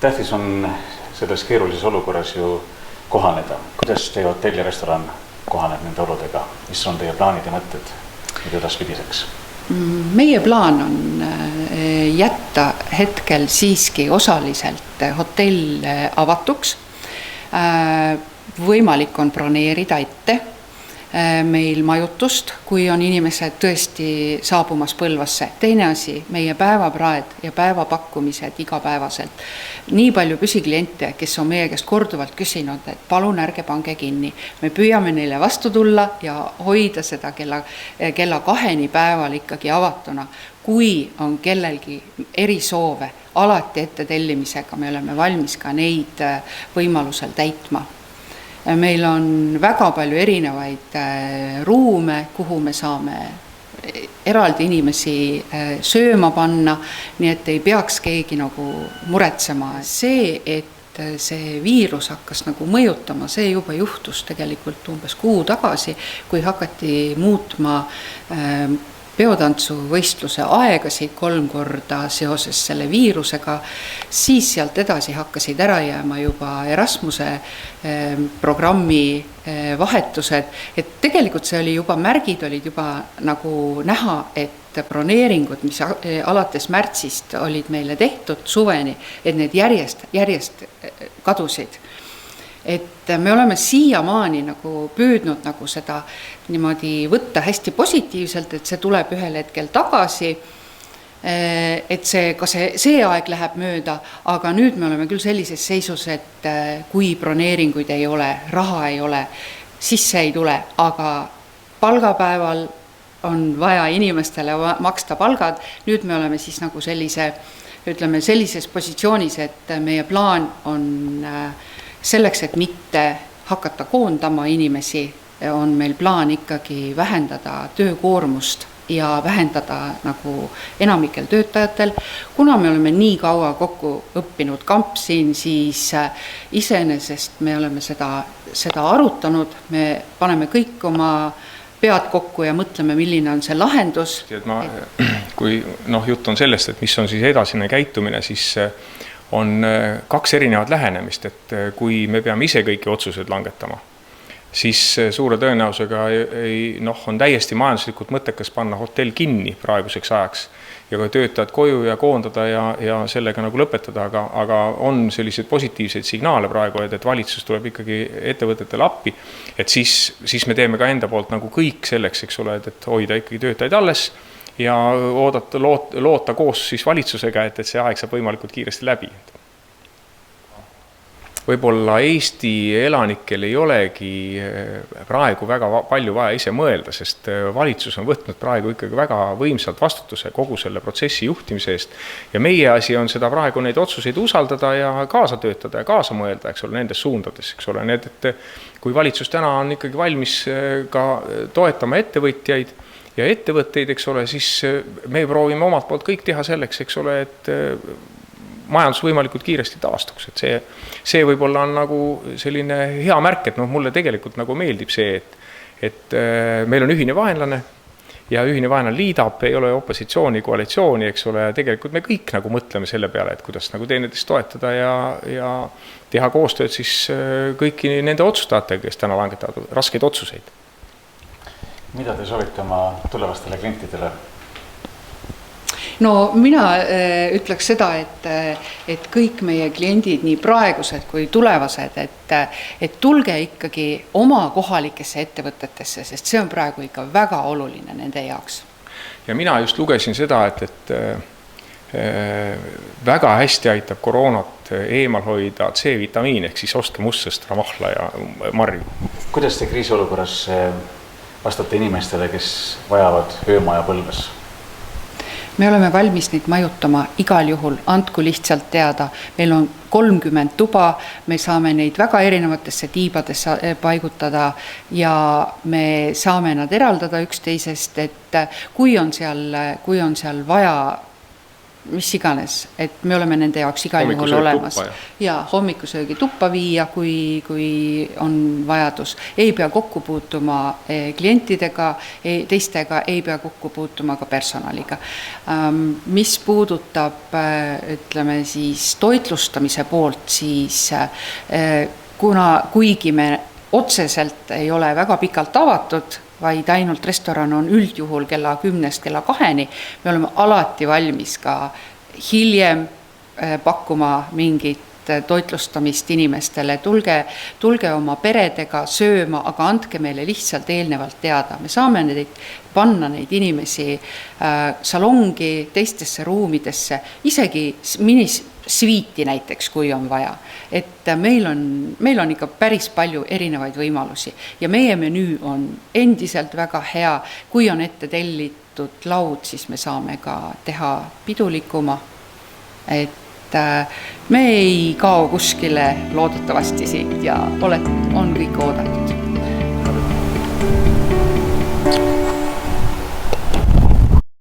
Tähtis on selles keerulises olukorras ju kohaneda. Kuidas teie hotell ja restoran kohaneb nende oludega? Mis on teie plaanid ja mõtted nüüd edaspidiseks? Meie plaan on jätta hetkel siiski osaliselt hotell avatuks. Võimalik on broneerida ette meil majutust, kui on inimesed tõesti saabumas Põlvasse. Teine asi, meie päevapraed ja päevapakkumised igapäevaselt. Nii palju püsikliente, kes on meie käest korduvalt küsinud, et palun ärge pange kinni. Me püüame neile vastu tulla ja hoida seda kella 2 päeval ikkagi avatuna. Kui on kellelgi erisoove, alati ette tellimisega, me oleme valmis ka neid võimalusel täitma. Meil on väga palju erinevaid ruume, kuhu me saame eraldi inimesi sööma panna, nii et ei peaks keegi nagu muretsema. See, et see viirus hakkas nagu mõjutama, see juba juhtus tegelikult umbes kuu tagasi, kui hakati muutma peotantsuvõistluse aegasid 3 korda seoses selle viirusega, siis sealt edasi hakkasid ära jääma juba Erasmuse programmi vahetused, et tegelikult see oli juba, märgid olid juba nagu näha, et broneeringud, mis alates märtsist olid meile tehtud suveni, et need järjest kadusid. Et me oleme siiamaani nagu püüdnud nagu seda niimoodi võtta hästi positiivselt, et see tuleb ühel hetkel tagasi, et see aeg läheb mööda, aga nüüd me oleme küll sellises seisus, et kui broneeringuid ei ole, raha ei ole, siis see ei tule, aga palgapäeval on vaja inimestele maksta palgad. Nüüd me oleme siis nagu sellises positsioonis, et meie plaan on selleks, et mitte hakata koondama inimesi, on meil plaan ikkagi vähendada töökoormust ja vähendada nagu enamikel töötajatel. Kuna me oleme nii kaua kokku õppinud kampsin, siis iseenesest me oleme seda arutanud, me paneme kõik oma pead kokku ja mõtleme, milline on see lahendus. Kui jutt on sellest, et mis on siis edasine käitumine, siis on 2 erinevat lähenemist, et kui me peame ise kõiki otsused langetama, siis suure tõenäosusega on täiesti majanduslikult mõttekas panna hotell kinni praeguseks ajaks ja ka töötajad koju ja koondada ja sellega nagu lõpetada, aga on sellised positiivseid signaale praegu, et valitsus tuleb ikkagi ettevõtetele appi, et siis me teeme ka enda poolt nagu kõik selleks, eks ole, et hoida ikkagi töötajaid alles ja loota koos siis valitsusega, et see aeg saab võimalikult kiiresti läbi. Võib-olla Eesti elanikel ei olegi praegu väga palju vaja ise mõelda, sest valitsus on võtnud praegu ikkagi väga võimsalt vastutuse kogu selle protsessi juhtimise eest. Ja meie asi on seda praegu neid otsuseid usaldada ja kaasa töötada ja kaasa mõelda, eks ole, nendes suundades, eks ole. Need, et kui valitsus täna on ikkagi valmis ka toetama ettevõtjaid ja ettevõtteid, eks ole, siis me proovime omalt poolt kõik teha selleks, eks ole, et majandus võimalikult kiiresti taastuks. Et see võib-olla on nagu selline hea märk, et mulle tegelikult nagu meeldib see, et meil on ühine vaenlane ja ühine vaenlane liidab, ei ole opositsiooni, koalitsiooni, eks ole, ja tegelikult me kõik nagu mõtleme selle peale, et kuidas nagu teineteist toetada ja teha koostööd siis kõiki nende otsustajatega, kes täna langetavad raskeid otsuseid. Mida te soovite oma tulevastele klientidele? No mina ütleks seda, et kõik meie kliendid, nii praegused kui tulevased, et tulge ikkagi oma kohalikesse ettevõtetesse, sest see on praegu ikka väga oluline nende jaoks. Ja mina just lugesin seda, et väga hästi aitab koroonat eemal hoida C-vitamiin, ehk siis ostke mustsõstra, mahla ja marju. Kuidas te kriisiolukorras vastate inimestele, kes vajavad öömaja Põlvas? Me oleme valmis neid majutama igal juhul, andku lihtsalt teada. Meil on 30 tuba, me saame neid väga erinevatesse tiibadesse paigutada ja me saame nad eraldada üksteisest, et kui on seal vaja mis iganes, et me oleme nende jaoks igal juhul olemas. Ja hommikusöögi tuppa viia, kui on vajadus. Ei pea kokku puutuma klientidega, teistega, ei pea kokku puutuma ka personaliga. Mis puudutab, ütleme siis toitlustamise poolt, siis kuigi me otseselt ei ole väga pikalt avatud, vaid ainult restoran on üldjuhul kella 10 kella 2, me oleme alati valmis ka hiljem pakkuma mingit toitlustamist inimestele. Tulge oma peredega sööma, aga andke meile lihtsalt eelnevalt teada. Me saame panna neid inimesi salongi, teistesse ruumidesse, isegi sviiti näiteks, kui on vaja. Et meil on ikka päris palju erinevaid võimalusi ja meie menüü on endiselt väga hea. Kui on ette tellitud laud, siis me saame ka teha pidulikuma. Et me ei kao kuskile loodetavasti siit ja on kõik oodatud.